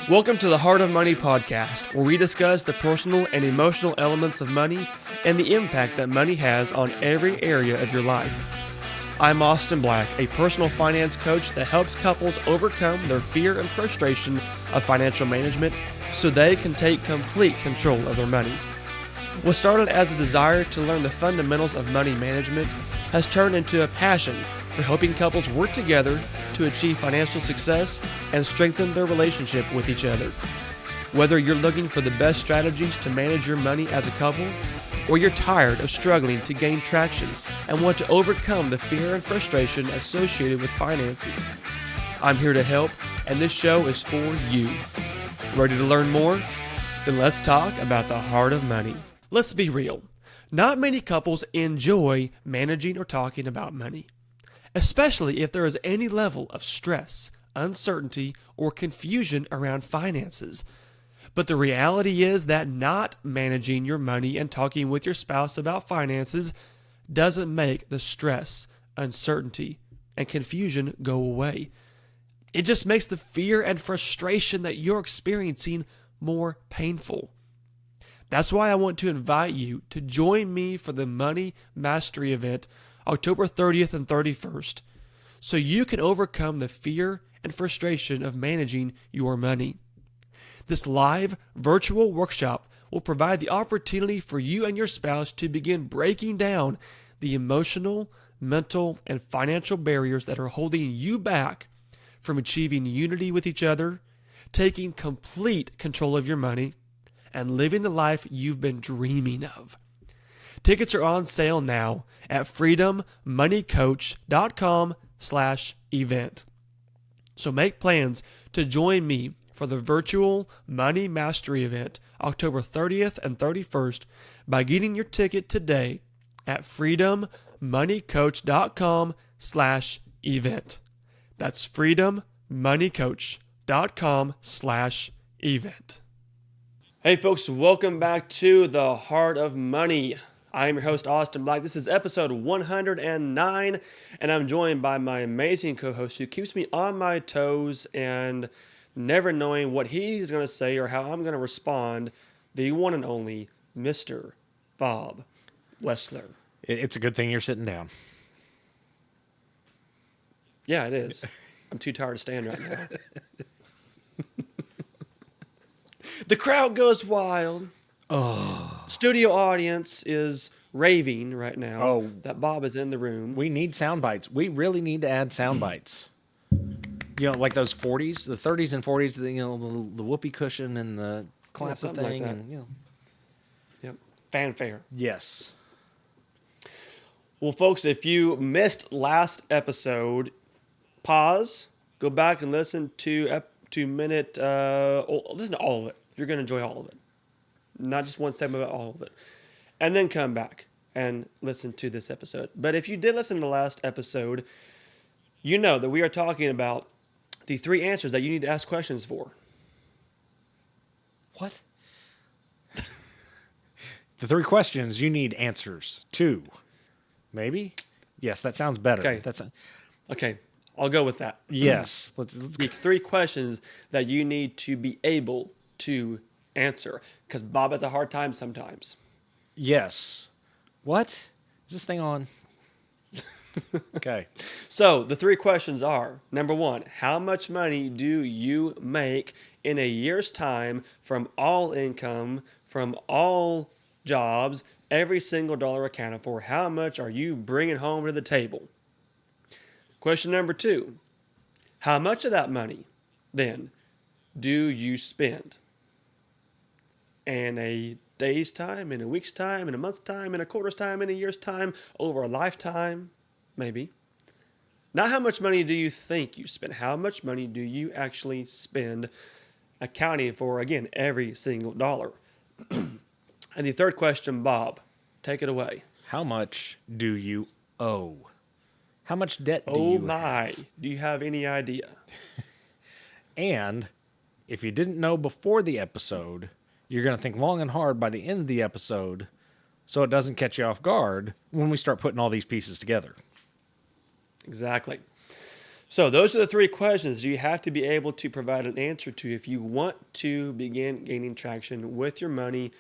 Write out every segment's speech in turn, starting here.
Welcome to the Heart of Money podcast, where we discuss the personal and emotional elements of money and the impact that money has on every area of your life. I'm Austin Black, a personal finance coach that helps couples overcome their fear and frustration of financial management so they can take complete control of their money. What started as a desire to learn the fundamentals of money management has turned into a passion for helping couples work together to achieve financial success and strengthen their relationship with each other. Whether you're looking for the best strategies to manage your money as a couple, or you're tired of struggling to gain traction and want to overcome the fear and frustration associated with finances, I'm here to help, and this show is for you. Ready to learn more? Then let's talk about the heart of money. Let's be real. Not many couples enjoy managing or talking about money, especially if there is any level of stress, uncertainty, or confusion around finances. But the reality is that not managing your money and talking with your spouse about finances doesn't make the stress, uncertainty, and confusion go away. It just makes the fear and frustration that you're experiencing more painful. That's why I want to invite you to join me for the Money Mastery event October 30th and 31st, so you can overcome the fear and frustration of managing your money. This live virtual workshop will provide the opportunity for you and your spouse to begin breaking down the emotional, mental, and financial barriers that are holding you back from achieving unity with each other, taking complete control of your money, and living the life you've been dreaming of. Tickets are on sale now at freedommoneycoach.com/event. So make plans to join me for the virtual Money Mastery event October 30th and 31st by getting your ticket today at freedommoneycoach.com/event. That's freedommoneycoach.com/event. Hey folks, welcome back to the Heart of Money. I'm your host, Austin Black. This is episode 109, and I'm joined by my amazing co-host who keeps me on my toes and never knowing what he's going to say or how I'm going to respond, the one and only Mr. Bob Wessler. It's a good thing you're sitting down. Yeah, it is. I'm too tired to stand right now. The crowd goes wild. Oh. Studio audience is raving right now that Bob is in the room. We need sound bites. We really need to add sound bites. You know, like those 40s, the 30s and 40s, the whoopee cushion and the clap thing. Like that. And, Yep. Fanfare. Yes. Well, folks, if you missed last episode, pause, go back and listen to listen to all of it. You're going to enjoy all of it. Not just one segment, but all of it. And then come back and listen to this episode. But if you did listen to the last episode, you know that we are talking about the 3 answers that you need to ask questions for. What? The 3 questions you need answers to. Maybe? Yes, that sounds better. Okay. Okay. I'll go with that. Yes. Let's The 3 questions that you need to be able to answer, because Bob has a hard time sometimes. Yes. What? Is this thing on? Okay. So the 3 questions are, number 1, how much money do you make in a year's time from all income, from all jobs, every single dollar accounted for? How much are you bringing home to the table? Question number 2, how much of that money, then, do you spend? In a day's time, in a week's time, in a month's time, in a quarter's time, in a year's time, over a lifetime, maybe. Not how much money do you think you spend. How much money do you actually spend, accounting for, again, every single dollar? And the 3rd question, Bob, take it away. How much do you owe? How much debt do you have? Oh my, do you have any idea? And if you didn't know before the episode, you're going to think long and hard by the end of the episode so it doesn't catch you off guard when we start putting all these pieces together. Exactly. So those are the three questions you have to be able to provide an answer to if you want to begin gaining traction with your money,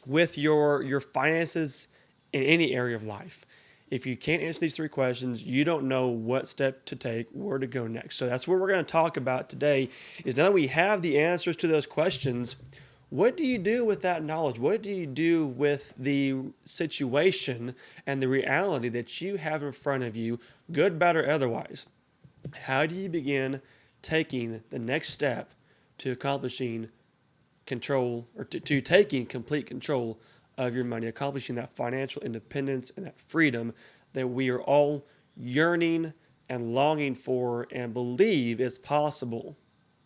with your finances in any area of life. If you can't answer these three questions, you don't know what step to take, where to go next. So that's what we're going to talk about today is now that we have the answers to those questions, what do you do with that knowledge? What do you do with the situation and the reality that you have in front of you, good, bad, or otherwise? How do you begin taking the next step to accomplishing control or to taking complete control of your money, accomplishing that financial independence and that freedom that we are all yearning and longing for and believe is possible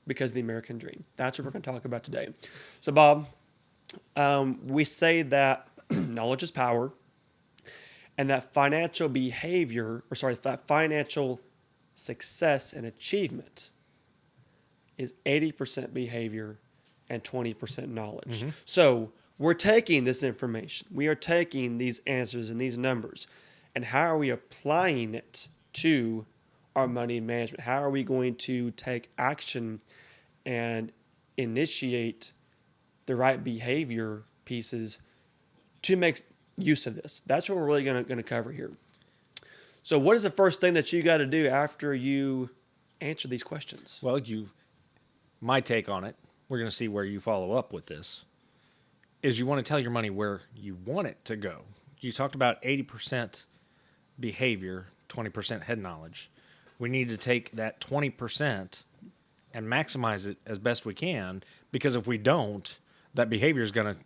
because of the American dream? That's what we're going to talk about today. So, Bob, we say that knowledge is power, and that financial behavior, or sorry, that financial success and achievement is 80% behavior and 20% knowledge. So we're taking this information, we are taking these answers and these numbers, and how are we applying it to our money management? How are we going to take action and initiate the right behavior pieces to make use of this? That's what we're really going to cover here. So what is the first thing that you got to do after you answer these questions? Well, my take on it, we're going to see where you follow up with this, is you want to tell your money where you want it to go. You talked about 80% behavior, 20% head knowledge. We need to take that 20% and maximize it as best we can, because if we don't, that behavior is going to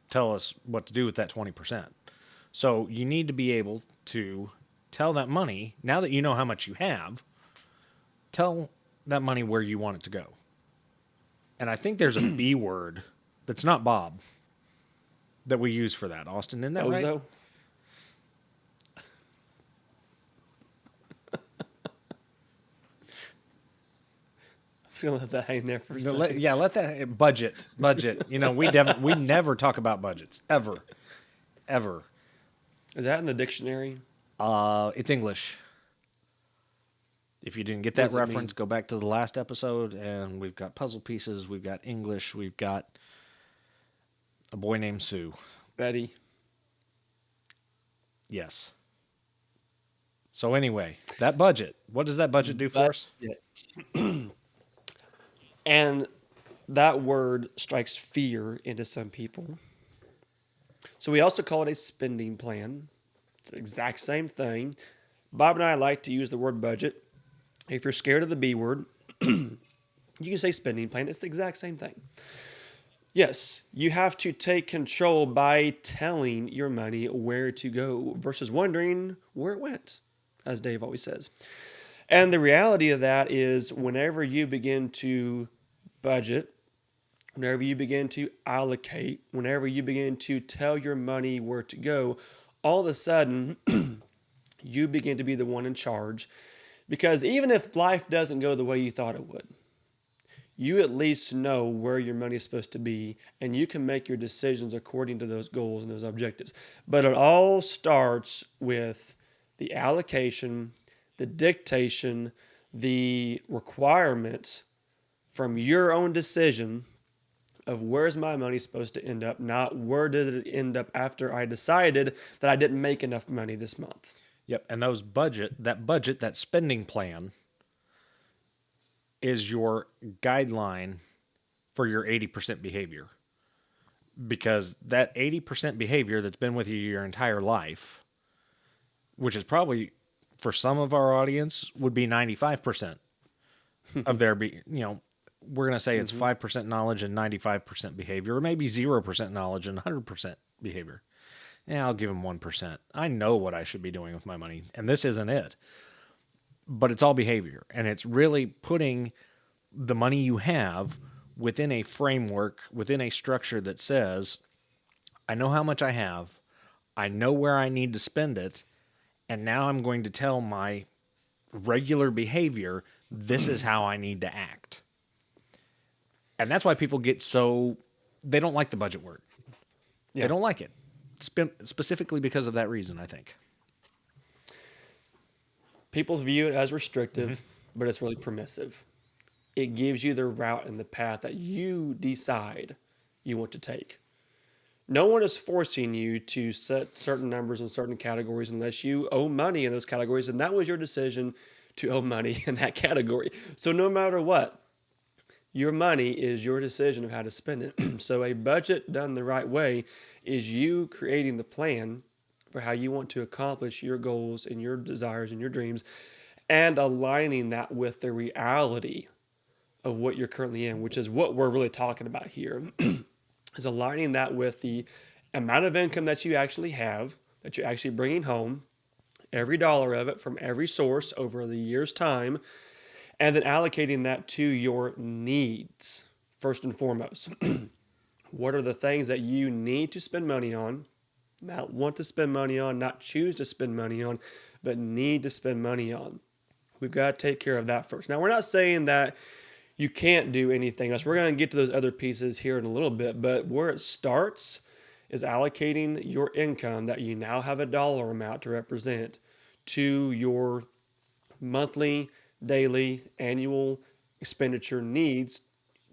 tell us what to do with that 20%. So you need to be able to tell that money, now that you know how much you have, tell that money where you want it to go. And I think there's a B word that's not Bob that we use for that. Austin, isn't that right? Bozo? I'm just going to let that hang there for a second. Let that budget. You know, we never talk about budgets ever. Is that in the dictionary? It's English. If you didn't get What that does it reference, mean? go back to the last episode, and we've got puzzle pieces, we've got English, we've got a boy named Sue. Betty. Yes. So anyway, that budget. What does that budget do for us? And that word strikes fear into some people. So we also call it a spending plan. It's the exact same thing. Bob and I like to use the word budget. If you're scared of the B word, you can say spending plan. It's the exact same thing. Yes, you have to take control by telling your money where to go versus wondering where it went, as Dave always says. And the reality of that is whenever you begin to budget, whenever you begin to allocate, whenever you begin to tell your money where to go, all of a sudden you begin to be the one in charge. Because even if life doesn't go the way you thought it would, you at least know where your money is supposed to be, and you can make your decisions according to those goals and those objectives. But it all starts with the allocation, the dictation, the requirements from your own decision of where's my money supposed to end up, not where did it end up after I decided that I didn't make enough money this month. Yep. And that spending plan is your guideline for your 80% behavior. Because that 80% behavior that's been with you your entire life, which is probably for some of our audience would be 95% of their we're going to say it's 5% knowledge and 95% behavior, or maybe 0% knowledge and 100% behavior. Yeah, I'll give them 1%. I know what I should be doing with my money, and this isn't it. But it's all behavior, and it's really putting the money you have within a framework, within a structure that says, I know how much I have, I know where I need to spend it, and now I'm going to tell my regular behavior, this is how I need to act. And that's why people they don't like the budget word. Yeah. They don't like it. Specifically because of that reason, I think. People view it as restrictive, but it's really permissive. It gives you the route and the path that you decide you want to take. No one is forcing you to set certain numbers in certain categories unless you owe money in those categories, and that was your decision to owe money in that category. So no matter what, your money is your decision of how to spend it. So a budget done the right way is you creating the plan for how you want to accomplish your goals and your desires and your dreams and aligning that with the reality of what you're currently in, which is what we're really talking about here, is aligning that with the amount of income that you actually have, that you're actually bringing home, every dollar of it from every source over the year's time, and then allocating that to your needs first and foremost. What are the things that you need to spend money on, not want to spend money on, not choose to spend money on, but need to spend money on? We've got to take care of that first. Now, we're not saying that you can't do anything else. We're going to get to those other pieces here in a little bit, but where it starts is allocating your income that you now have a dollar amount to represent to your monthly, daily, annual expenditure needs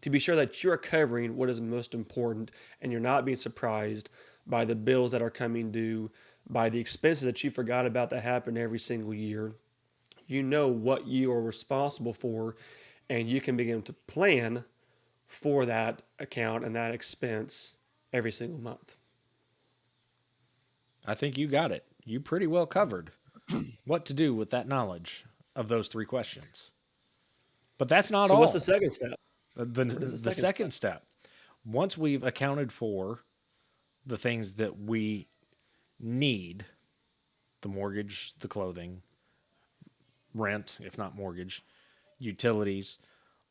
to be sure that you're covering what is most important and you're not being surprised by the bills that are coming due, by the expenses that you forgot about that happen every single year. You know what you are responsible for, and you can begin to plan for that account and that expense every single month. I think you got it. You pretty well covered what to do with that knowledge of those three questions. But that's not So, all. what's the second step? The What is the second step, once we've accounted for the things that we need, the mortgage, the clothing, rent, if not mortgage, utilities,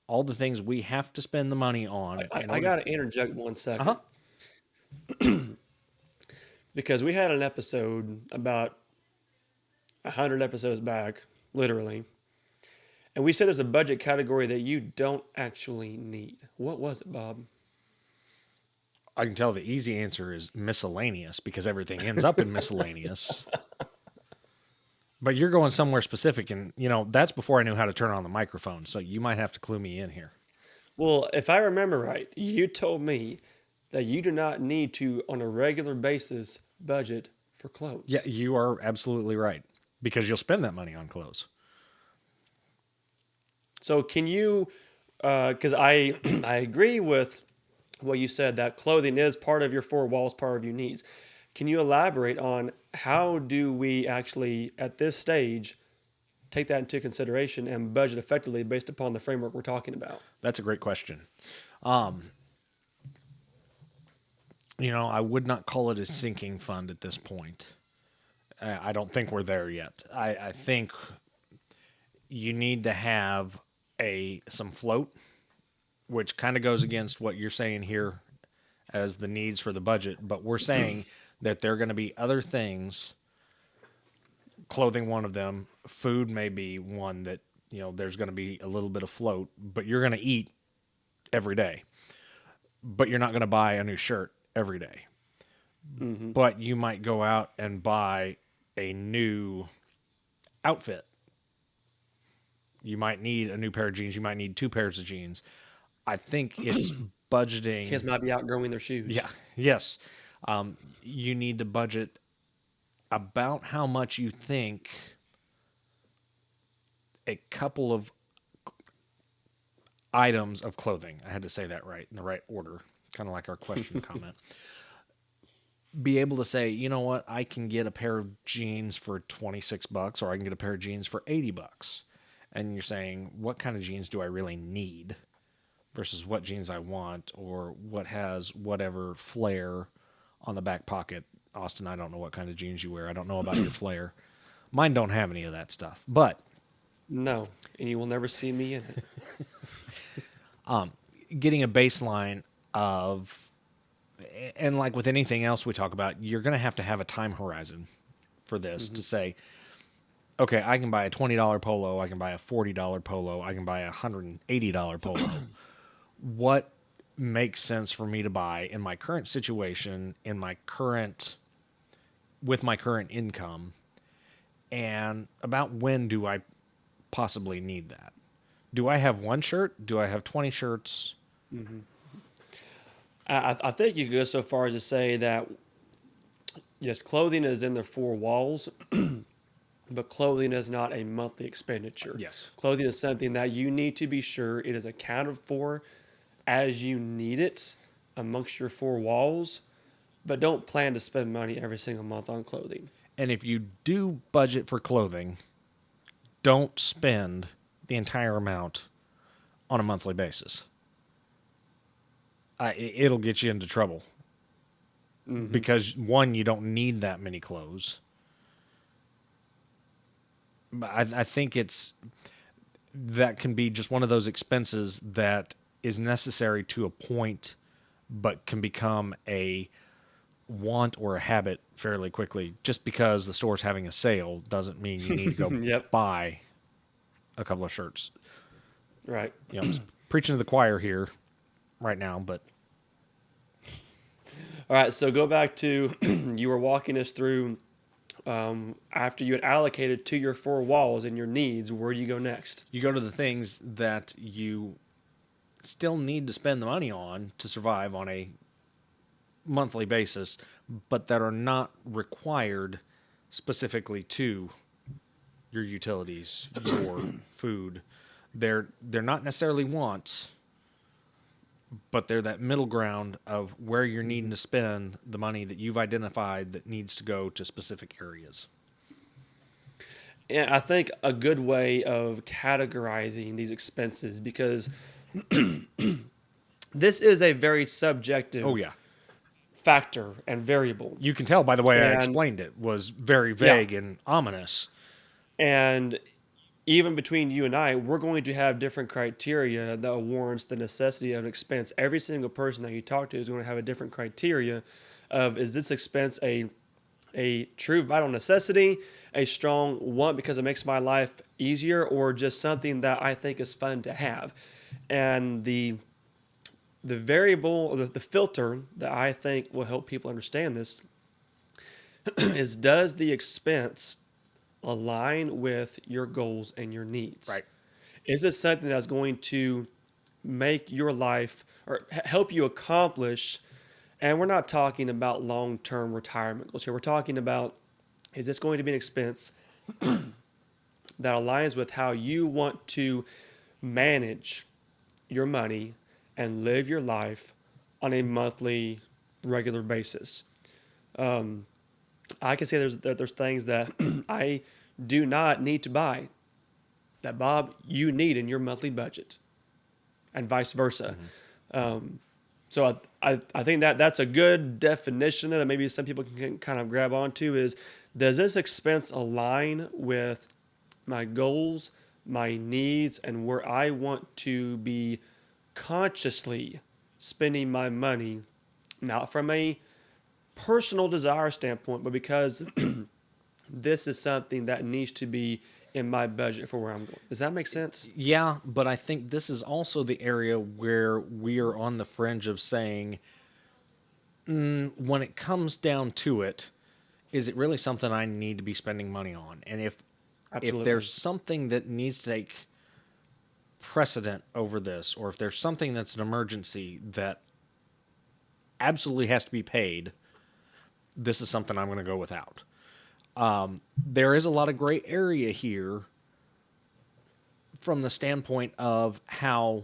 all the things we have to spend the money on. I got to interject 1 second. Uh-huh. Because we had an episode about 100 episodes back, literally, and we said there's a budget category that you don't actually need. What was it, Bob? I can tell the easy answer is miscellaneous because everything ends up in miscellaneous. But you're going somewhere specific, and that's before I knew how to turn on the microphone. So you might have to clue me in here. Well, if I remember right, you told me that you do not need to, on a regular basis, budget for clothes. Yeah, you are absolutely right because you'll spend that money on clothes. So can you, because I I agree with what you said, that clothing is part of your four walls, part of your needs. Can you elaborate on how do we actually, at this stage, take that into consideration and budget effectively based upon the framework we're talking about? That's a great question. I would not call it a sinking fund at this point. I don't think we're there yet. I think you need to have some float, which kind of goes against what you're saying here as the needs for the budget. But we're saying that there are going to be other things, clothing one of them, food may be one that, there's going to be a little bit of float, but you're going to eat every day. But you're not going to buy a new shirt every day. Mm-hmm. But you might go out and buy a new outfit. You might need a new pair of jeans. You might need two pairs of jeans. I think it's budgeting. Kids might be outgrowing their shoes. Yeah. Yes. You need to budget about how much you think a couple of items of clothing. I had to say that right in the right order, kind of like our question comment. Be able to say, you know what, I can get a pair of jeans for $26, or I can get a pair of jeans for $80. And you're saying, what kind of jeans do I really need versus what jeans I want, or what has whatever flair on the back pocket. Austin, I don't know what kind of jeans you wear. I don't know about your flair. Mine don't have any of that stuff. But no, and you will never see me in it. Getting a baseline of, and like with anything else we talk about, you're going to have a time horizon for this to say, okay, I can buy a $20 polo, I can buy a $40 polo, I can buy a $180 polo. What makes sense for me to buy in my current situation, with my current income, And about when do I possibly need that? Do I have one shirt? Do I have 20 shirts? I think you go so far as to say that yes, clothing is in the four walls, but clothing is not a monthly expenditure. Yes. Clothing is something that you need to be sure it is accounted for as you need it amongst your four walls, but don't plan to spend money every single month on clothing. And if you do budget for clothing, don't spend the entire amount on a monthly basis. It'll get you into trouble because one, you don't need that many clothes. But I think that can be just one of those expenses that is necessary to a point, but can become a want or a habit fairly quickly. Just because the store's having a sale doesn't mean you need to go Yep. buy a couple of shirts. Right. I'm just preaching to the choir here right now, but All right. So go back to you were walking us through after you had allocated to your four walls and your needs. Where do you go next? you go to the things that you still need to spend the money on to survive on a monthly basis, but that are not required specifically to your utilities, your food. They're not necessarily wants, but they're that middle ground of where you're needing to spend the money that you've identified that needs to go to specific areas. And I think a good way of categorizing these expenses, because this is a very Oh subjective yeah. factor and variable. You can tell by the way I And explained it was very yeah, vague and ominous. and even between you and I, we're going to have different criteria that warrants the necessity of an expense. Every single person that you talk to is going to have a different criteria of is this expense a true vital necessity, a strong want because it makes my life easier, or just something that I think is fun to have. And the variable, or the filter that I think will help people understand this is does the expense align with your goals and your needs? Right. Is it something that's going to make your life or help you accomplish? And we're not talking about long term retirement goals here. We're talking about is this going to be an expense that aligns with how you want to manage your money and live your life on a monthly, regular basis? I can say there's things that I do not need to buy that Bob you need in your monthly budget, and vice versa. So I think that that's a good definition that maybe some people can kind of grab onto is does this expense align with my goals, my needs, and where I want to be consciously spending my money, not from a personal desire standpoint, but because this is something that needs to be in my budget for where I'm going. Does that make sense? Yeah, but I think this is also the area where we are on the fringe of saying, when it comes down to it, is it really something I need to be spending money on? And if Absolutely. there's something that needs to take precedent over this, or if there's something that's an emergency that absolutely has to be paid, this is something I'm going to go without. There is a lot of gray area here from the standpoint of how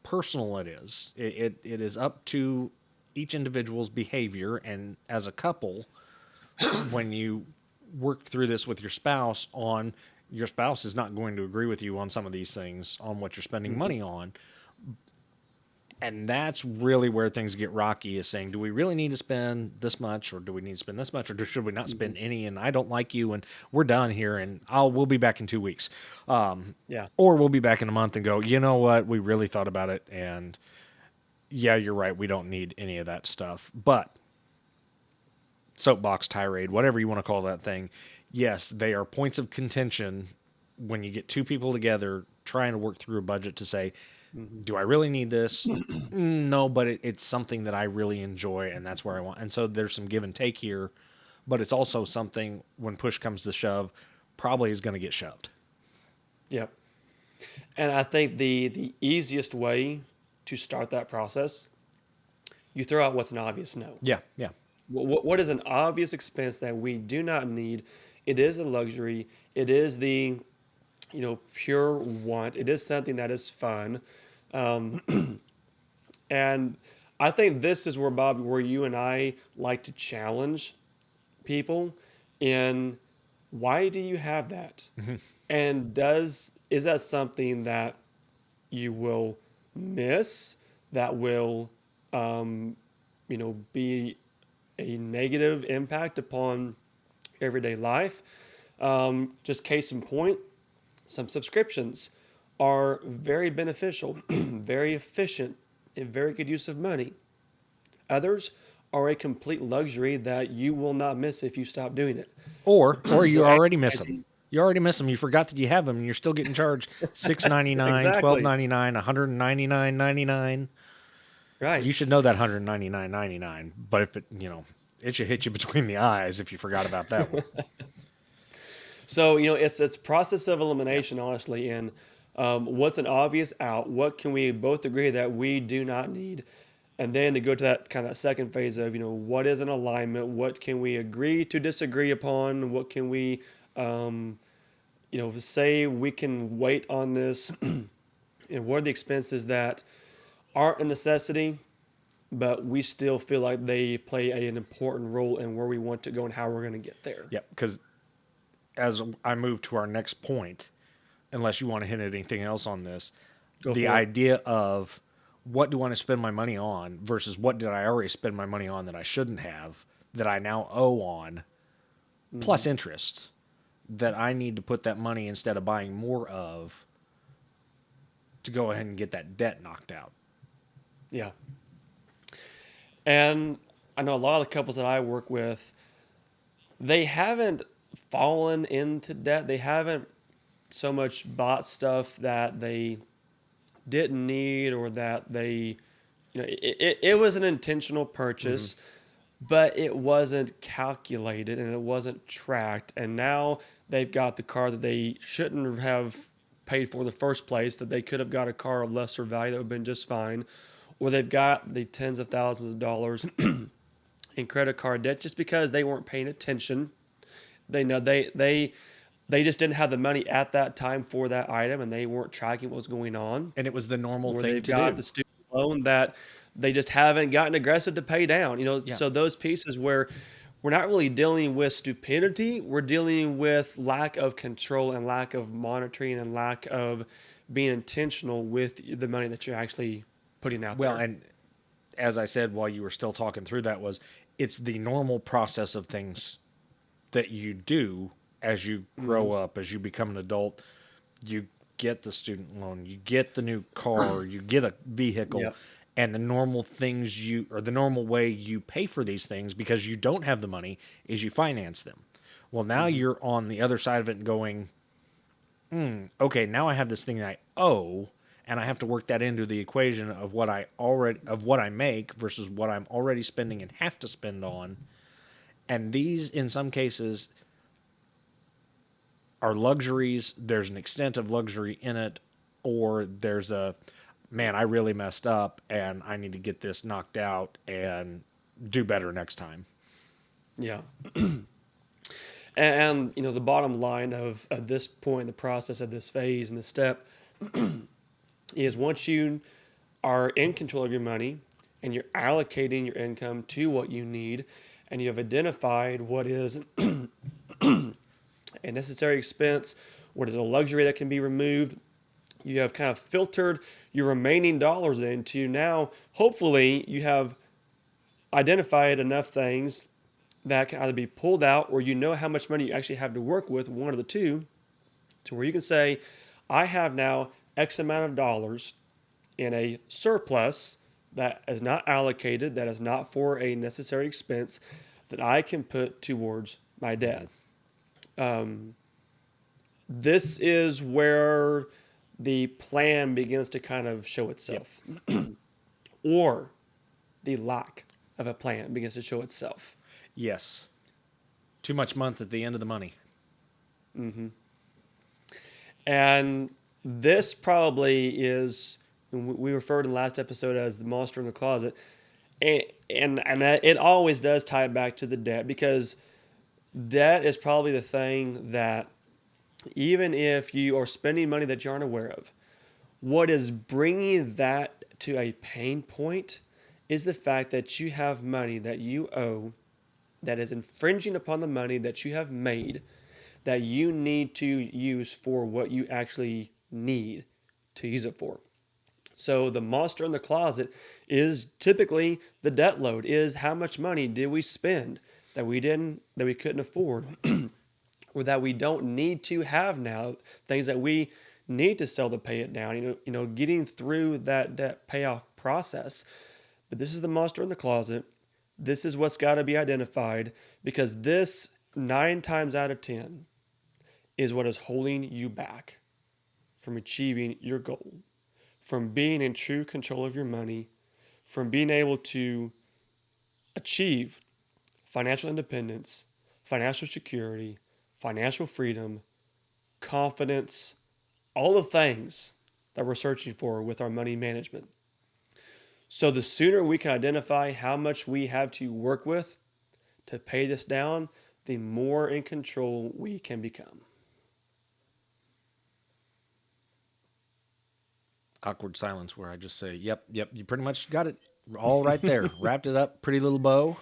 personal it is. It is up to each individual's behavior, and as a couple, when you work through this with your spouse on your spouse is not going to agree with you on some of these things on what you're spending money on. And that's really where things get rocky is saying, do we really need to spend this much, or do we need to spend this much, or should we not spend any? And I don't like you, and we're done here, and we'll be back in 2 weeks. Yeah. Or we'll be back in a month and go, you know what? We really thought about it. And yeah, you're right. We don't need any of that stuff. But soapbox tirade, whatever you want to call that thing. Yes, they are points of contention when you get two people together trying to work through a budget to say, do I really need this? No, but it's something that I really enjoy, and that's where I want. And so there's some give and take here, but it's also something when push comes to shove, probably is going to get shoved. Yep. And I think the easiest way to start that process, you throw out what's an obvious no. Yeah, yeah. What is an obvious expense that we do not need? It is a luxury. It is the, pure want. It is something that is fun. Um, and I think this is where, Bob, where you and I like to challenge people in why do you have that? And is that something that you will miss, that will, be a negative impact upon everyday life? Just case in point, some subscriptions are very beneficial, very efficient, and very good use of money. Others are a complete luxury that you will not miss if you stop doing it. Or you So already miss them. advertising, You already miss them. You forgot that you have them, and you're still getting charged $6.99, exactly, $12.99, $199.99. right. You should know that $199.99. But if it should hit you between the eyes if you forgot about that one. So it's process of Yeah. elimination, honestly, and what's an obvious out? What can we both agree that we do not need? And then to go to that kind of second phase of what is an alignment? What can we agree to disagree upon? What can we say we can wait on this? And what are the expenses that aren't a necessity, but we still feel like they play an important role in where we want to go and how we're going to get there? Yeah, because as I move to our next point, unless you want to hit anything else on this, Go the for it. idea of what do I want to spend my money on versus what did I already spend my money on that I shouldn't have, that I now owe on, plus Hmm. interest, that I need to put that money instead of buying more of to go ahead and get that debt knocked out. Yeah. And I know a lot of the couples that I work with, they haven't fallen into debt. They haven't so much bought stuff that they didn't need or that they, it was an intentional Mm-hmm. purchase, but it wasn't calculated and it wasn't tracked. And now they've got the car that they shouldn't have paid for in the first place, that they could have got a car of lesser value that would have been just fine. Or they've got the tens of thousands of dollars in credit card debt just because they weren't paying attention. They know they just didn't have the money at that time for that item and they weren't tracking what was going on. And it was the normal Or thing they've to got do. the student loan that they just haven't gotten aggressive to pay down. Yeah. So those pieces where we're not really dealing with stupidity, we're dealing with lack of control and lack of monitoring and lack of being intentional with the money that you're actually putting out Well, there. and as I said while you were still talking through that, was it's the normal process of things that you do as you Hmm. grow up, as you become an adult. You get the student loan, you get the new car, you get a vehicle, Yep. and the normal things or the normal way you pay for these things because you don't have the money is you finance them. Well, now Hmm. you're on the other side of it and going, okay, now I have this thing that I owe, and I have to work that into the equation of what I make versus what I'm already spending and have to spend on. And these, in some cases, are luxuries. There's an extent of luxury in it, or there's a man, I really messed up and I need to get this knocked out and do better next time. Yeah. And the bottom line of at this point in the process of this phase and this step is once you are in control of your money and you're allocating your income to what you need and you have identified what is a necessary expense, what is a luxury that can be removed, you have kind of filtered your remaining dollars into now, hopefully, you have identified enough things that can either be pulled out or you know how much money you actually have to work with, one of the two, to where you can say, I have now X amount of dollars in a surplus that is not allocated, that is not for a necessary expense that I can put towards my debt. Um, this is where the plan begins to kind of show Yep. itself, or the lack of a plan begins to show itself. Yes. Too much month at the end of the money. And this probably is, we referred in the last episode as the monster in the closet. And it always does tie it back to the debt, because debt is probably the thing that, even if you are spending money that you aren't aware of, what is bringing that to a pain point is the fact that you have money that you owe that is infringing upon the money that you have made, that you need to use for what you actually need to use it for. So the monster in the closet is typically the debt load, is how much money did we spend that we couldn't afford, or that we don't need to have now, things that we need to sell to pay it down, getting through that debt payoff process. But this is the monster in the closet. This is what's got to be identified, because this 9 times out of 10 is what is holding you back from achieving your goal, from being in true control of your money, from being able to achieve financial independence, financial security, financial freedom, confidence, all the things that we're searching for with our money management. So the sooner we can identify how much we have to work with to pay this down, the more in control we can become. Awkward silence where I just say, yep, you pretty much got it all right there. Wrapped it up, pretty little bow.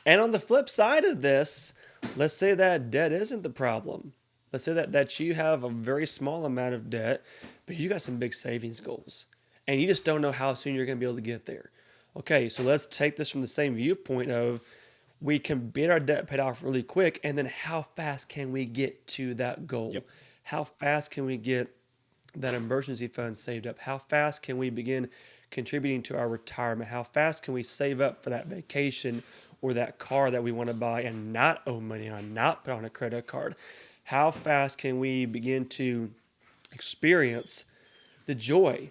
And on the flip side of this, let's say that debt isn't the problem. Let's say that you have a very small amount of debt, but you got some big savings goals, and you just don't know how soon you're going to be able to get there. Okay, so let's take this from the same viewpoint of, we can get our debt paid off really quick, and then how fast can we get to that goal? Yep. How fast can we get that emergency fund saved up? How fast can we begin contributing to our retirement? How fast can we save up for that vacation or that car that we want to buy and not owe money on, not put on a credit card? How fast can we begin to experience the joy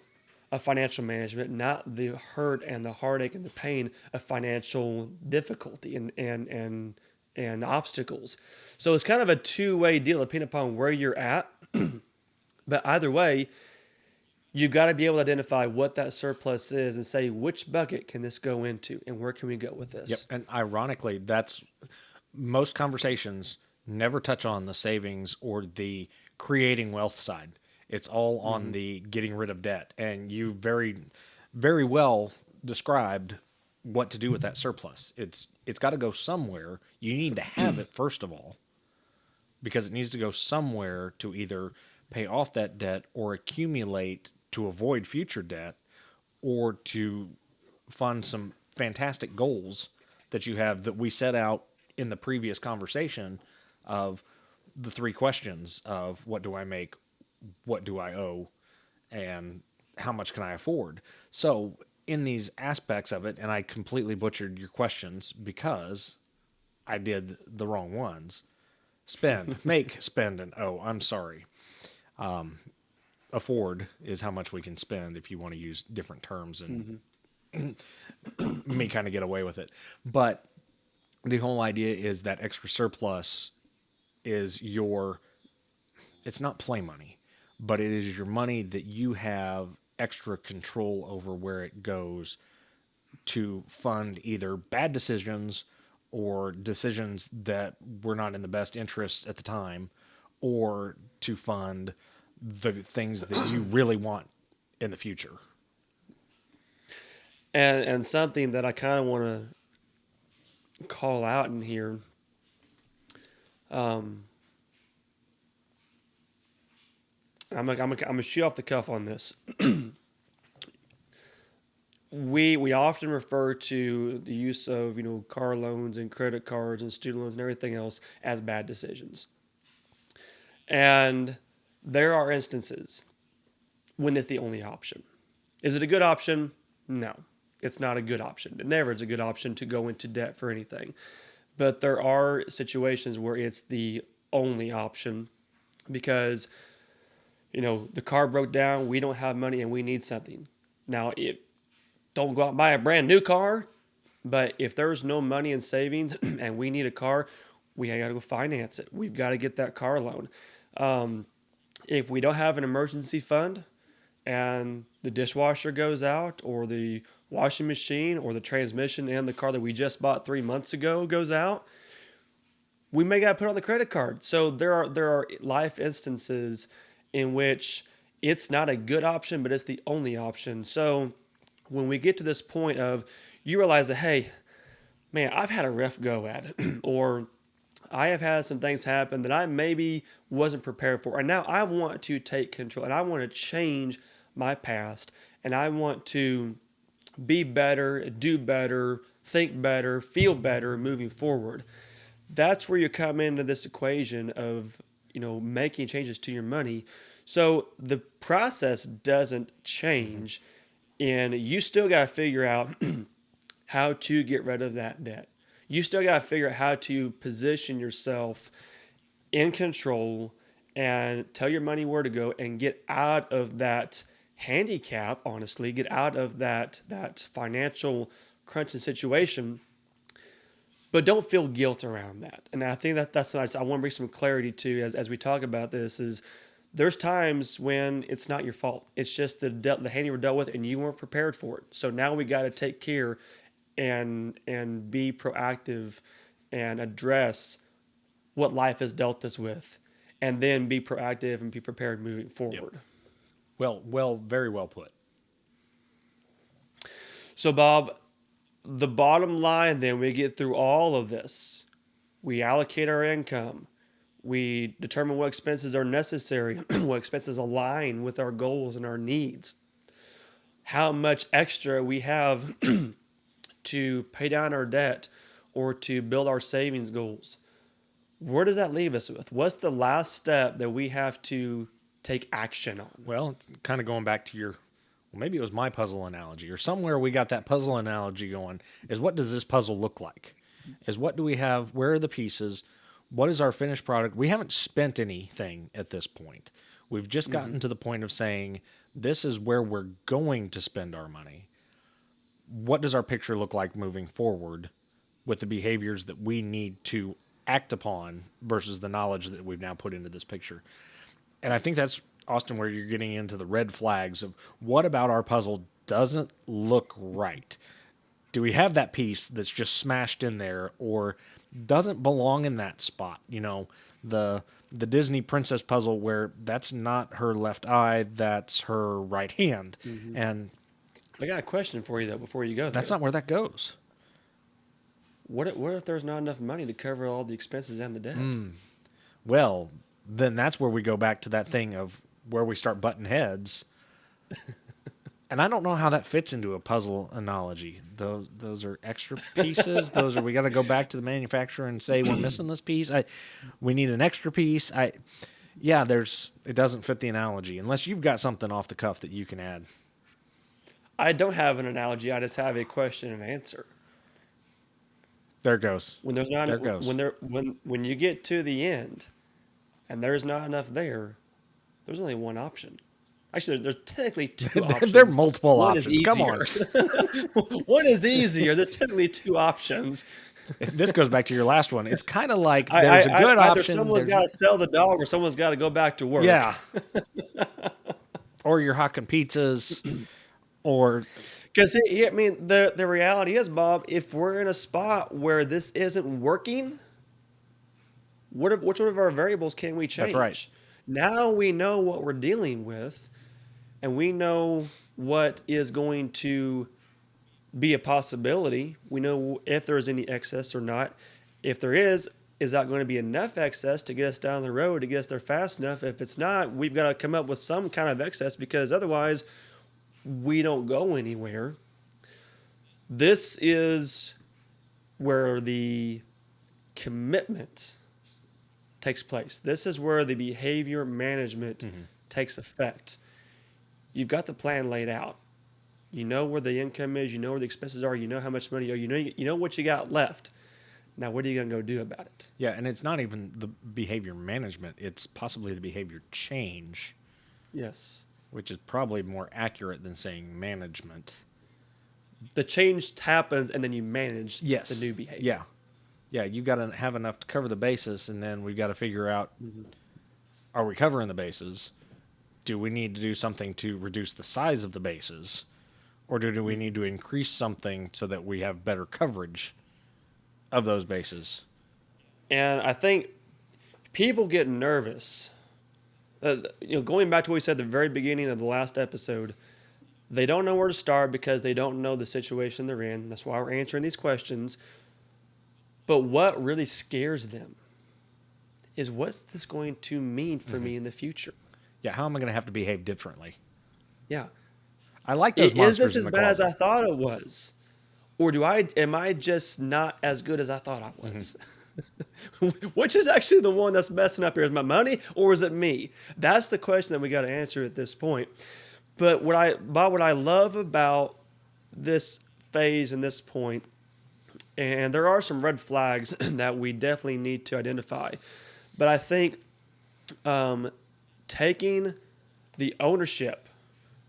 of financial management, not the hurt and the heartache and the pain of financial difficulty and obstacles? So it's kind of a two-way deal depending upon where you're at. But either way, you've got to be able to identify what that surplus is and say, which bucket can this go into and where can we go with this? Yep. And ironically, that's most conversations never touch on the savings or the creating wealth side. It's all on the getting rid of debt. And you very, very well described what to do with that surplus. It's got to go somewhere. You need to have it first of all, because it needs to go somewhere to either pay off that debt or accumulate to avoid future debt, or to fund some fantastic goals that you have that we set out in the previous conversation of the 3 questions of what do I make, what do I owe, and how much can I afford. So in these aspects of it, and I completely butchered your questions because I did the wrong ones. Spend, make, spend, and owe. I'm sorry. Afford is how much we can spend if you want to use different terms, and me kind of get away with it. But the whole idea is that extra surplus is it's not play money, but it is your money that you have extra control over where it goes to fund either bad decisions or decisions that were not in the best interests at the time, or to fund the things that you really want in the future. And something that I kind of want to call out in here, I'm gonna shoot off the cuff on this. We often refer to the use of car loans and credit cards and student loans and everything else as bad decisions. And there are instances when it's the only option. Is it a good option? No, it's not a good option. It never is a good option to go into debt for anything. But there are situations where it's the only option because, the car broke down, we don't have money, and we need something. Now, don't go out and buy a brand new car, but if there's no money in savings and we need a car, we got to go finance it. We've got to get that car loan. Um, if we don't have an emergency fund and the dishwasher goes out or the washing machine or the transmission in the car that we just bought 3 months ago goes out, we may got to put on the credit card. So there are life instances in which it's not a good option, but it's the only option. So when we get to this point of you realize that, hey, man, I've had a rough go at it, or I have had some things happen that I maybe wasn't prepared for. And now I want to take control and I want to change my past and I want to be better, do better, think better, feel better moving forward. That's where you come into this equation of, making changes to your money. So the process doesn't change and you still got to figure out how to get rid of that debt. You still got to figure out how to position yourself in control and tell your money where to go and get out of that handicap, honestly, get out of that financial crunching situation, but don't feel guilt around that. And I think that's nice. I want to bring some clarity to as we talk about this is there's times when it's not your fault. It's just the hand you were dealt with and you weren't prepared for it. So now we got to take care and be proactive and address what life has dealt us with and then be proactive and be prepared moving forward. Yep. Well, very well put. So Bob, the bottom line then, we get through all of this. We allocate our income. We determine what expenses are necessary, what expenses align with our goals and our needs. How much extra we have to pay down our debt or to build our savings goals. Where does that leave us with? What's the last step that we have to take action on? Well, it's kind of going back to maybe it was my puzzle analogy or somewhere we got that puzzle analogy going is what does this puzzle look like? Is what do we have? Where are the pieces? What is our finished product? We haven't spent anything at this point. We've just gotten to the point of saying, this is where we're going to spend our money. What does our picture look like moving forward with the behaviors that we need to act upon versus the knowledge that we've now put into this picture? And I think that's, Austin, where you're getting into the red flags of what about our puzzle doesn't look right? Do we have that piece that's just smashed in there or doesn't belong in that spot? The Disney princess puzzle where that's not her left eye, that's her right hand. Mm-hmm. And I got a question for you, though, before you go there. That's not where that goes. What if there's not enough money to cover all the expenses and the debt? Well, then that's where we go back to that thing of where we start butting heads. And I don't know how that fits into a puzzle analogy. Those are extra pieces. We got to go back to the manufacturer and say we're missing this piece. We need an extra piece. It doesn't fit the analogy unless you've got something off the cuff that you can add. I don't have an analogy. I just have a question and answer. There it goes. When there's not, there goes. When you get to the end, and there's not enough there, there's only one option. Actually, there's technically two options. There are multiple options. Come on. One is easier. There's technically two options. This goes back to your last one. It's kind of like there's a good option. Either someone's got to sell the dog or someone's got to go back to work. Yeah. Or you're hawking pizzas. Or because the reality is, Bob, if we're in a spot where this isn't working, which one of our variables can we change? That's right. Now we know what we're dealing with, and we know what is going to be a possibility. We know if there's any excess or not. If there is that going to be enough excess to get us down the road, to get us there fast enough? If it's not, we've got to come up with some kind of excess because otherwise we don't go anywhere. This is where the commitment takes place. This is where the behavior management takes effect. You've got the plan laid out. You know where the income is. You know where the expenses are. You know how much money you owe. You know what you got left. Now, what are you going to go do about it? Yeah, and it's not even the behavior management. It's possibly the behavior change. Yes. Which is probably more accurate than saying management. The change happens, and then you manage the new behavior. Yeah. Yeah, you got to have enough to cover the basis, and then we've got to figure out, are we covering the bases? Do we need to do something to reduce the size of the bases? Or do we need to increase something so that we have better coverage of those bases? And I think people get nervous. Going back to what we said at the very beginning of the last episode, they don't know where to start because they don't know the situation they're in. That's why we're answering these questions. But what really scares them is, what's this going to mean for me in the future? Yeah, how am I going to have to behave differently? Yeah. I like those Is monsters this in as the bad as I closet. thought it was? Or am I just not as good as I thought I was? Which is actually the one that's messing up here? Is my money or is it me? That's the question that we got to answer at this point. But what I love about this phase and this point, and there are some red flags that we definitely need to identify, but I think taking the ownership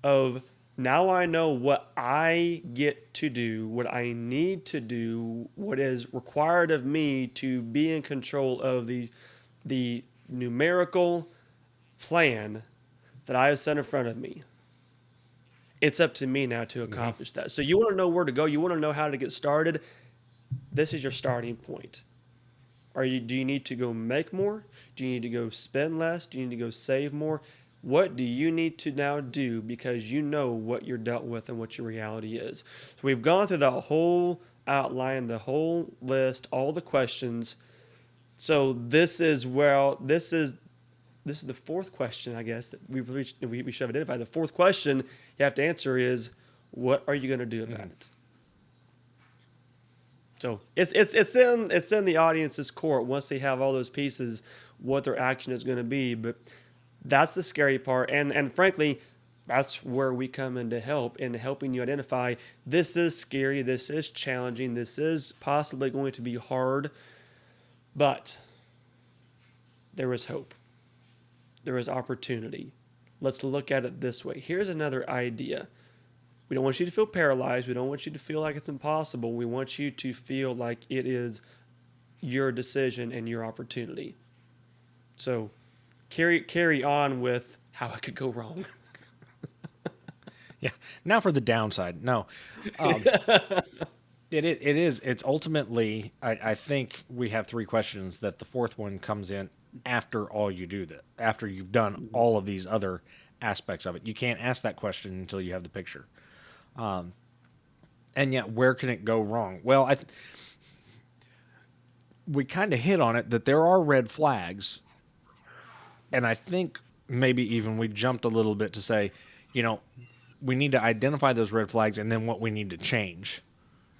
of, now I know what I get to do, what I need to do, what is required of me to be in control of the numerical plan that I have set in front of me. It's up to me now to accomplish that. So you want to know where to go, you want to know how to get started. This is your starting point. Do you need to go make more? Do you need to go spend less? Do you need to go save more? What do you need to now do, because you know what you're dealt with and what your reality is? So we've gone through the whole outline, the whole list, all the questions. So this is the fourth question, I guess, that we should have identified. The fourth question you have to answer is, what are you going to do about it? So it's in the audience's court, once they have all those pieces, what their action is going to be. But that's the scary part, and frankly, that's where we come in to help, in helping you identify, this is scary, this is challenging, this is possibly going to be hard, but there is hope. There is opportunity. Let's look at it this way. Here's another idea. We don't want you to feel paralyzed. We don't want you to feel like it's impossible. We want you to feel like it is your decision and your opportunity. So carry on with how it could go wrong. Yeah. Now for the downside. No. It's ultimately, I think we have three questions, that the fourth one comes in after all you do that, after you've done all of these other aspects of it. You can't ask that question until you have the picture. And yet, where can it go wrong? Well, we kind of hit on it, that there are red flags. And I think maybe even we jumped a little bit to say, we need to identify those red flags and then what we need to change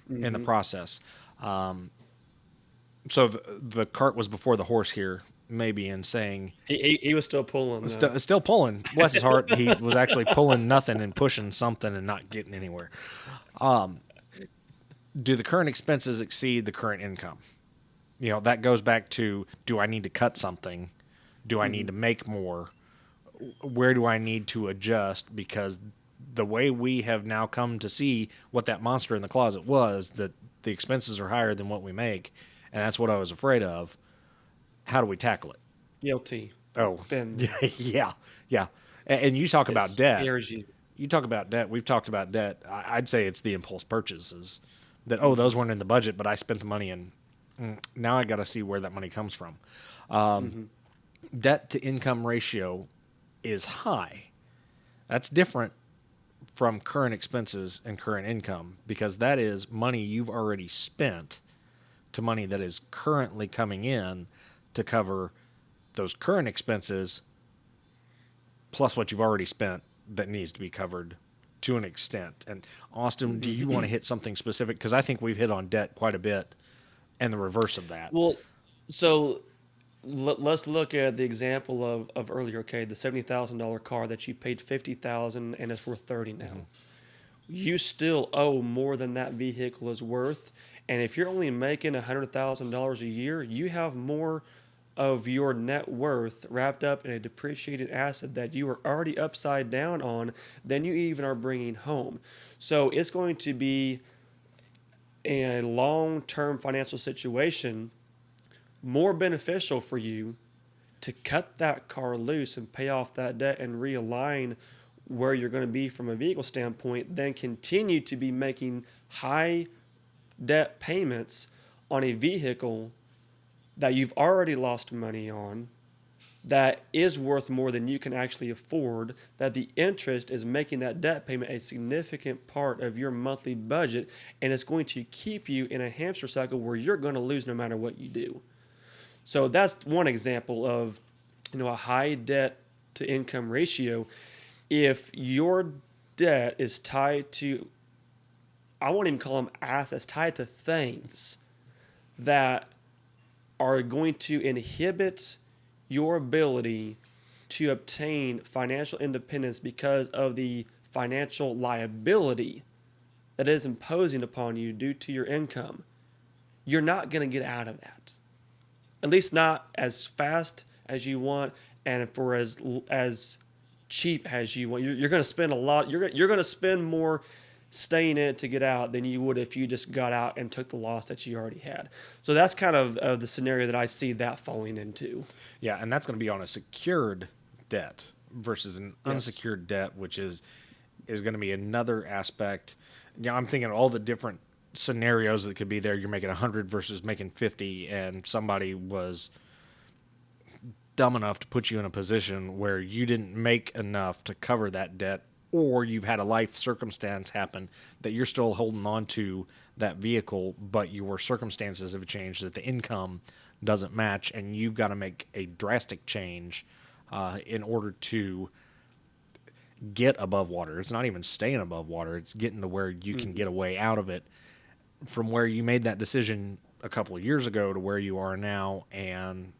in the process. So the cart was before the horse here, maybe, in saying He was still pulling. still pulling. Bless his heart, he was actually pulling nothing and pushing something and not getting anywhere. Do the current expenses exceed the current income? That goes back to, do I need to cut something? Do I need to make more? Where do I need to adjust? Because the way we have now come to see what that monster in the closet was, that the expenses are higher than what we make, and that's what I was afraid of. How do we tackle it? Guilty. Oh, Ben, yeah. And you talk about debt. scares you. You talk about debt. We've talked about debt. I'd say it's the impulse purchases that, those weren't in the budget, but I spent the money, and now I got to see where that money comes from. Debt to income ratio is high. That's different from current expenses and current income, because that is money you've already spent to money that is currently coming in to cover those current expenses, plus what you've already spent that needs to be covered to an extent. And Austin, do you want to hit something specific? Because I think we've hit on debt quite a bit, and the reverse of that. Well, so let's look at the example of earlier. Okay, the $70,000 car that you paid $50,000 and it's worth $30,000 now. You still owe more than that vehicle is worth. And if you're only making $100,000 a year, you have more of your net worth wrapped up in a depreciated asset that you are already upside down on than you even are bringing home. So it's going to be in a long-term financial situation more beneficial for you to cut that car loose and pay off that debt and realign where you're going to be from a vehicle standpoint than continue to be making high debt payments on a vehicle that you've already lost money on, that is worth more than you can actually afford, that the interest is making that debt payment a significant part of your monthly budget, and it's going to keep you in a hamster cycle where you're going to lose no matter what you do. So that's one example of, a high debt to income ratio. If your debt is tied to, I won't even call them assets, tied to things that are going to inhibit your ability to obtain financial independence because of the financial liability that is imposing upon you due to your income, you're not going to get out of that. At least not as fast as you want and for as cheap as you want. You're going to spend a lot. You're going to spend more staying in it to get out than you would if you just got out and took the loss that you already had. So that's kind of the scenario that I see that falling into. Yeah, and that's going to be on a secured debt versus an unsecured debt, which is going to be another aspect. I'm thinking of all the different scenarios that could be there. You're making 100 versus making 50, and somebody was dumb enough to put you in a position where you didn't make enough to cover that debt, or you've had a life circumstance happen that you're still holding on to that vehicle, but your circumstances have changed, that the income doesn't match, and you've got to make a drastic change in order to get above water. It's not even staying above water. It's getting to where you can get a way out of it from where you made that decision a couple of years ago to where you are now. And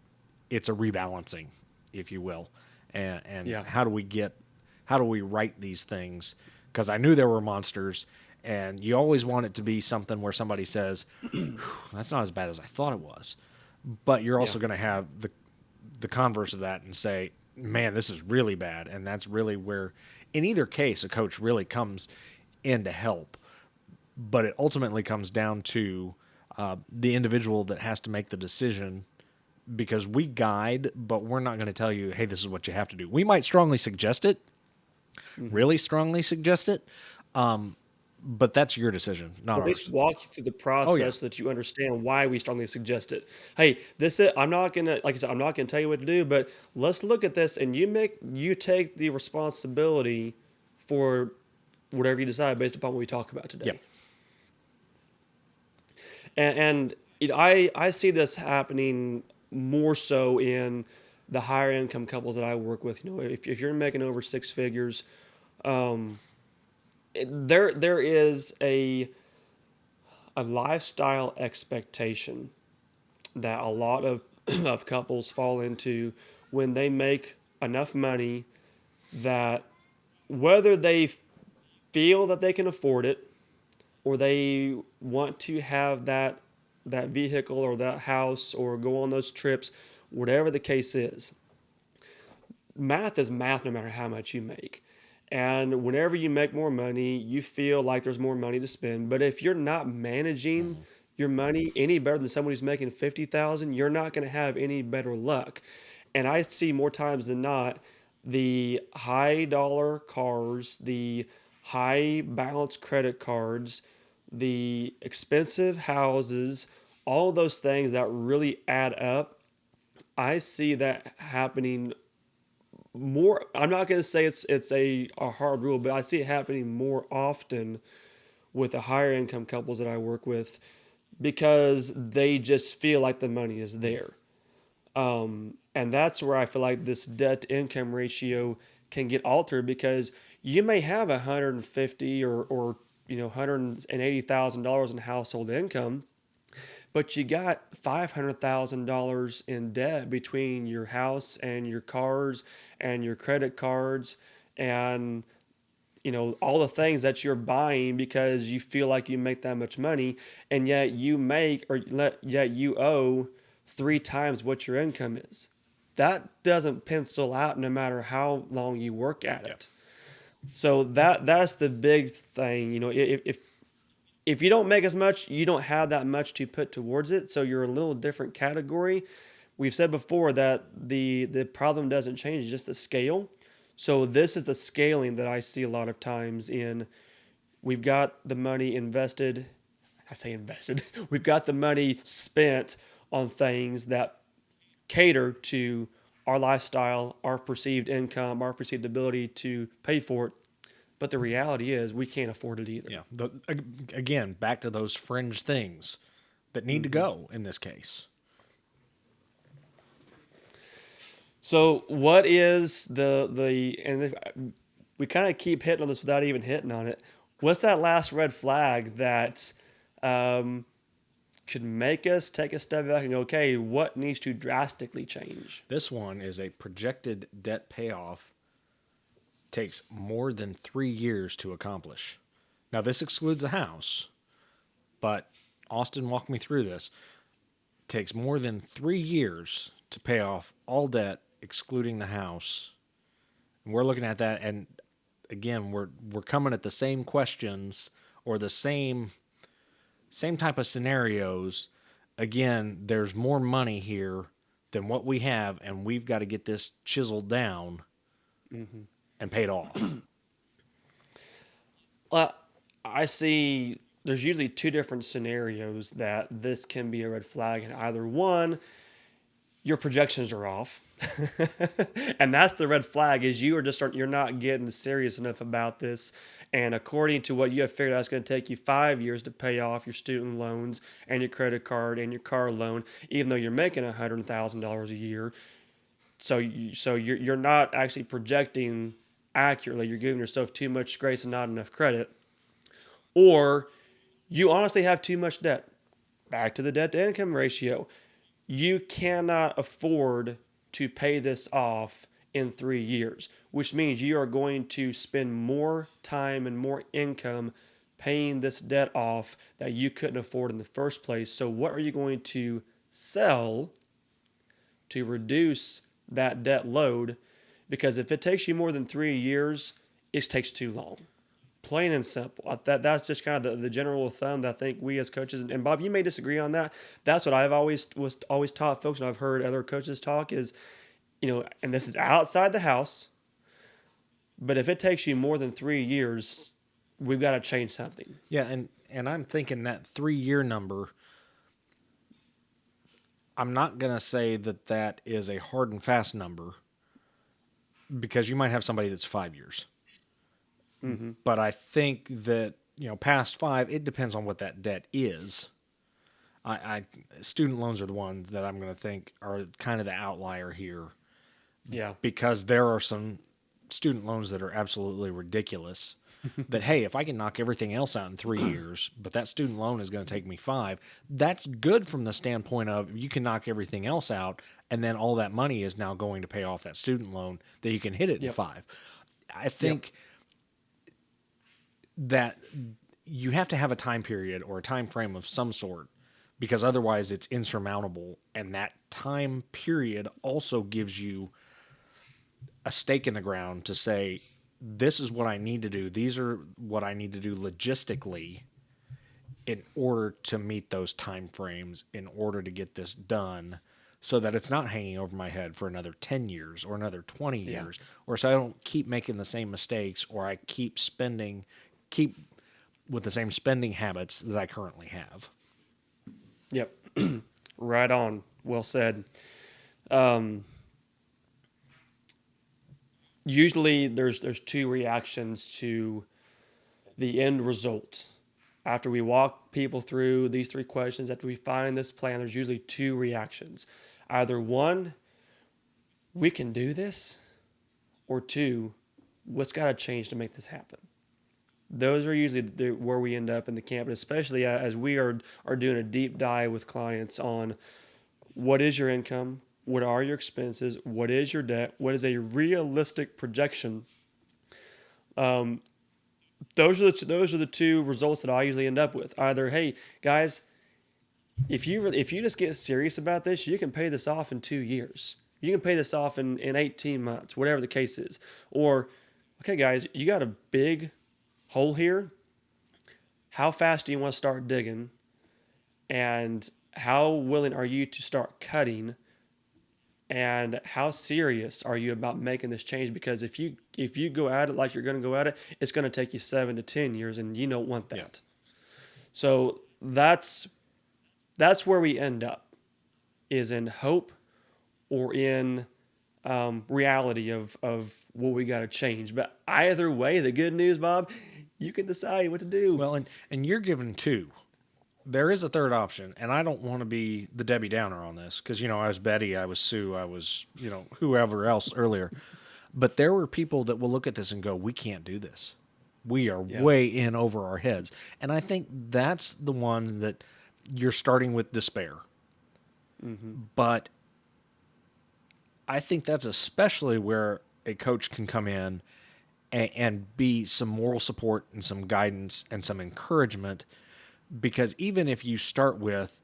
it's a rebalancing, if you will. And how do we right these things? Because I knew there were monsters, and you always want it to be something where somebody says, that's not as bad as I thought it was. But you're also going to have the converse of that and say, man, this is really bad. And that's really where, in either case, a coach really comes in to help. But it ultimately comes down to the individual that has to make the decision, because we guide, but we're not going to tell you, hey, this is what you have to do. We might strongly suggest it, really strongly suggest it, but that's your decision, not At ours. least walk you through the process so that you understand why we strongly suggest it. Hey, I'm not gonna, like I said, I'm not gonna tell you what to do, but let's look at this, and you take the responsibility for whatever you decide based upon what we talk about today. Yeah. And I see this happening more so in the higher income couples that I work with. If you're making over six figures, there is a lifestyle expectation that a lot of of couples fall into when they make enough money that whether they feel that they can afford it or they want to have that vehicle or that house or go on those trips, whatever the case is, math is math no matter how much you make. And whenever you make more money, you feel like there's more money to spend. But if you're not managing your money any better than someone who's making 50,000, you're not going to have any better luck. And I see more times than not the high dollar cars, the high balance credit cards, the expensive houses, all those things that really add up. I see that happening more. I'm not going to say it's a hard rule, but I see it happening more often with the higher income couples that I work with because they just feel like the money is there. And that's where I feel like this debt to income ratio can get altered, because you may have 150 or $180,000 in household income, but you got $500,000 in debt between your house and your cars and your credit cards and all the things that you're buying because you feel like you make that much money, and yet yet you owe three times what your income is. That doesn't pencil out no matter how long you work at it. So that's the big thing. If if you don't make as much, you don't have that much to put towards it. So you're a little different category. We've said before that the problem doesn't change, just the scale. So this is the scaling that I see a lot of times in we've got the money invested. I say invested. We've got the money spent on things that cater to our lifestyle, our perceived income, our perceived ability to pay for it. But the reality is we can't afford it either. Yeah. Again, back to those fringe things that need to go in this case. So what is we kind of keep hitting on this without even hitting on it. What's that last red flag that um, could make us take a step back and go, okay, what needs to drastically change? This one is a projected debt payoff takes more than 3 years to accomplish. Now, this excludes the house, but Austin walked me through this. Takes more than 3 years to pay off all debt, excluding the house. And we're looking at that, and again, we're coming at the same questions or the same type of scenarios. Again, there's more money here than what we have, and we've got to get this chiseled down and paid off. Well, I see there's usually two different scenarios that this can be a red flag. And either one, your projections are off. And that's the red flag is you're not getting serious enough about this. And according to what you have figured out, it's going to take you 5 years to pay off your student loans and your credit card and your car loan, even though you're making $100,000 a year. So you're not actually projecting accurately. You're giving yourself too much grace and not enough credit. Or you honestly have too much debt. Back to the debt to income ratio. You cannot afford to pay this off in 3 years, which means you are going to spend more time and more income paying this debt off that you couldn't afford in the first place. So what are you going to sell to reduce that debt load? Because if it takes you more than 3 years, it takes too long. Plain and simple. That's just kind of the general thumb that I think we as coaches, and Bob, you may disagree on that. That's what I've always taught folks, and I've heard other coaches talk is, and this is outside the house, but if it takes you more than 3 years, we've got to change something. Yeah, and I'm thinking that 3-year number, I'm not going to say that is a hard and fast number because you might have somebody that's 5 years. Mm-hmm. But I think that, past 5, it depends on what that debt is. Student loans are the ones that I'm going to think are kind of the outlier here. Yeah. Because there are some student loans that are absolutely ridiculous. That, hey, if I can knock everything else out in 3 years, but that student loan is going to take me 5, that's good from the standpoint of you can knock everything else out, and then all that money is now going to pay off that student loan that you can hit it in 5. I think that you have to have a time period or a time frame of some sort because otherwise it's insurmountable. And that time period also gives you a stake in the ground to say, this is what I need to do. These are what I need to do logistically in order to meet those time frames, in order to get this done so that it's not hanging over my head for another 10 years or another 20 years, or so I don't keep making the same mistakes or I keep with the same spending habits that I currently have. Yep. Right on. Well said. Usually there's two reactions to the end result. After we walk people through these 3 questions, after we find this plan, there's usually 2 reactions. Either 1, we can do this, or 2, what's got to change to make this happen? Those are usually where we end up in the camp, and especially as we are doing a deep dive with clients on what is your income, what are your expenses, what is your debt, what is a realistic projection. Those are the 2 results that I usually end up with. Either, hey guys, if you just get serious about this, you can pay this off in 2 years. You can pay this off in 18 months, whatever the case is. Or, okay guys, you got a big hole here. how fast do you want to start digging, and how willing are you to start cutting, and how serious are you about making this change? Because if you go at it like you're going to go at it, it's going to take you 7 to 10 years, and you don't want that. Yeah. So that's where we end up, is in hope or in reality of what we got to change. But either way, the good news, Bob, you can decide what to do. Well, and you're given two. There is a third option, and I don't want to be the Debbie Downer on this because, I was Betty, I was Sue, I was, whoever else earlier. But there were people that will look at this and go, we can't do this. We are way in over our heads. And I think that's the one that you're starting with despair. Mm-hmm. But I think that's especially where a coach can come in and be some moral support and some guidance and some encouragement. Because even if you start with,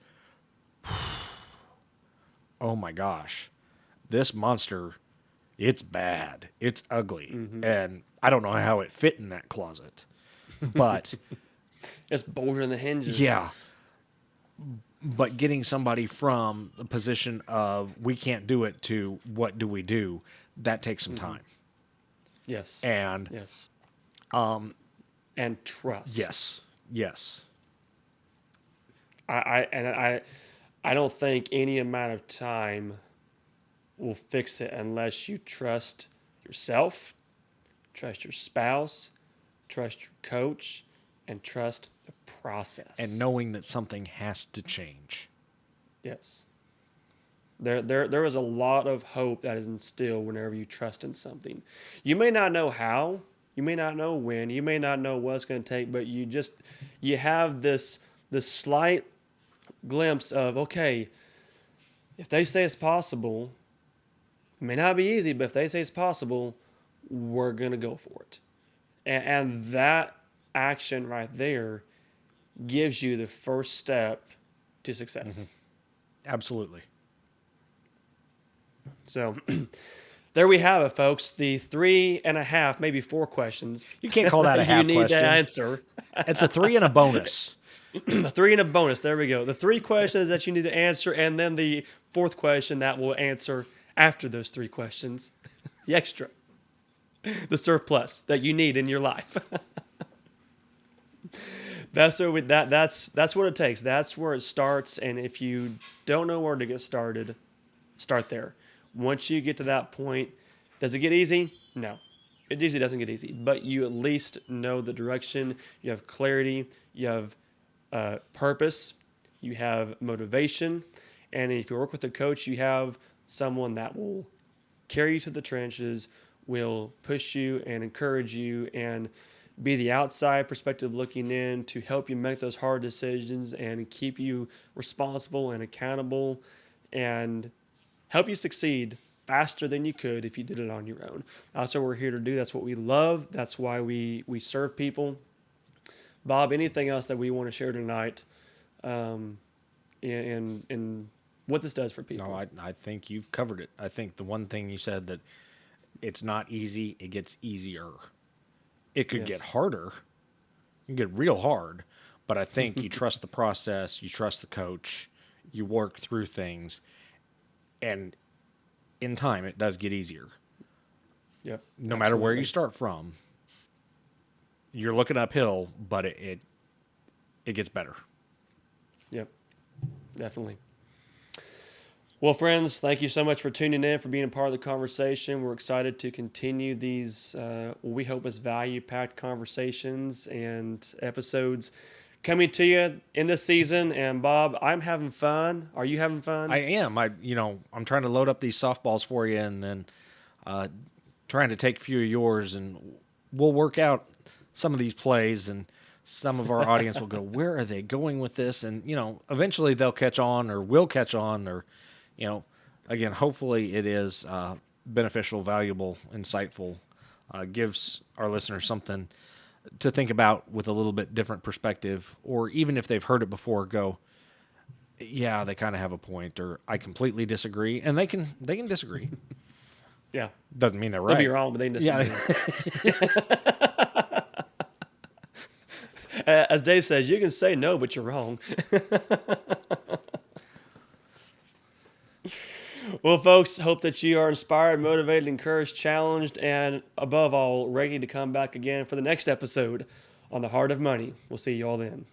oh my gosh, this monster, it's bad, it's ugly, and I don't know how it fit in that closet, but it's bolder than the hinges. Yeah. But getting somebody from the position of we can't do it to what do we do, that takes some time. Yes. And yes. And trust. Yes. I don't think any amount of time will fix it unless you trust yourself, trust your spouse, trust your coach, and trust the process. And knowing that something has to change. Yes. There is a lot of hope that is instilled whenever you trust in something. You may not know how, you may not know when, you may not know what it's going to take, but you have this slight glimpse of, okay, if they say it's possible, it may not be easy, but if they say it's possible, we're going to go for it. And that action right there gives you the first step to success. Mm-hmm. Absolutely. So there we have it, folks. The 3.5, maybe 4 questions. You can't call that a half you need question. to answer. It's a 3 and a bonus. A 3 and a bonus. There we go. The 3 questions that you need to answer, and then the 4th question that will answer after those 3 questions. The extra. The surplus that you need in your life. That's what it takes. That's where it starts. And if you don't know where to get started, start there. Once you get to that point, does it get easy? No. It usually doesn't get easy. But you at least know the direction. You have clarity. You have purpose. You have motivation. And if you work with a coach, you have someone that will carry you to the trenches, will push you and encourage you and be the outside perspective looking in to help you make those hard decisions and keep you responsible and accountable and help you succeed faster than you could if you did it on your own. That's what we're here to do. That's what we love. That's why we serve people. Bob, anything else that we want to share tonight in what this does for people? No, I think you've covered it. I think the one thing you said that it's not easy, it gets easier. It could get harder. It can get real hard. But I think you trust the process, you trust the coach, you work through things, and in time it does get easier. Yep. No matter where you start from, you're looking uphill, but it gets better. Yep. Definitely. Well, friends, thank you so much for tuning in, for being a part of the conversation. We're excited to continue these, what we hope is value-packed conversations and episodes coming to you in this season. And Bob, I'm having fun. Are you having fun? I am. I'm trying to load up these softballs for you, and then trying to take a few of yours, and we'll work out some of these plays, and some of our audience will go, where are they going with this? And, eventually they'll catch on, or will catch on, or, again, hopefully it is beneficial, valuable, insightful, gives our listeners something to think about with a little bit different perspective, or even if they've heard it before, go, yeah, they kind of have a point, or I completely disagree, and they can disagree. Yeah. Doesn't mean they're right. They'll be wrong, but they can disagree. Yeah. As Dave says, you can say no, but you're wrong. Well, folks, hope that you are inspired, motivated, encouraged, challenged, and above all, ready to come back again for the next episode on The Heart of Money. We'll see you all then.